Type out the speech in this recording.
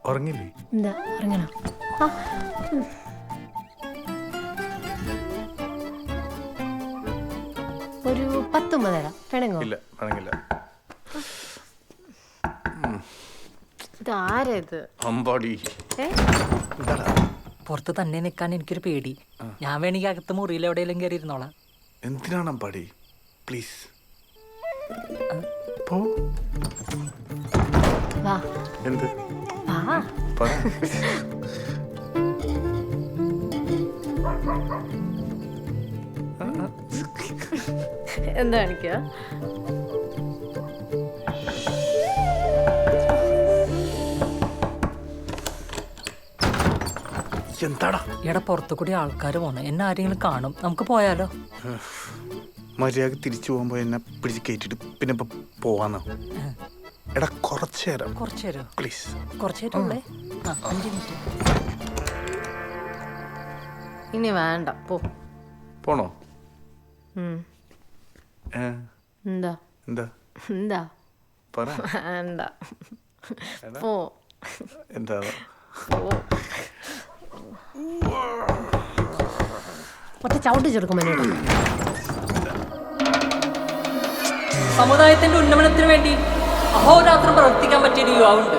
ഉറങ്ങില്ലേ? എന്താ ഉറങ്ങണോ? ആ ഒരു 10 തരാം. വേണമെങ്കോ? ഇല്ല, വേണമെങ്കില്ല. ഇത് ആരാ ഇത്? അമ്പാടി. എന്താടാ? പുറത്ത് തന്നെ നിൽക്കാൻ എനിക്കൊരു പേടി. ഞാൻ വേണമെങ്കിൽ അകത്ത് മുറിയിൽ എവിടെയെങ്കിലും കയറി ഇരുന്നോളാം. എന്തിനാണ് അമ്പാടി? പ്ലീസ് പോ. വാ എന്ത്? വാ. പറ. എന്താ കാണിക്കുക? എന്താടാ? ഇവിടെ പുറത്തു കൂടി ആൾക്കാർ പോണ എന്നെ ആരെങ്കിലും കാണും. നമുക്ക് പോയാലോ? മര്യാദ തിരിച്ചു പോകുമ്പോ എന്നെ പിടിച്ച് കയറ്റിട്ട് പിന്നെ പോവാന്നോ? എടാ കുറച്ചു നേരം പ്ലീസ്. കുറച്ചു നേരം ഉള്ളേ. 5 മിനിറ്റ്. ഇനി വേണ്ട, പോ. പോണോ? എന്താ എന്താ എന്താ പറ. വേണ്ട, പോ. എന്താ? ഒറ്റ ചവിട്ടി ചെറുക്കും മനുവേട്ടാ. സമുദായത്തിന്റെ ഉന്നമനത്തിന് വേണ്ടി അഹോരാത്രം പ്രവർത്തിക്കാൻ പറ്റിയ ഒരു യുവാവുണ്ട്.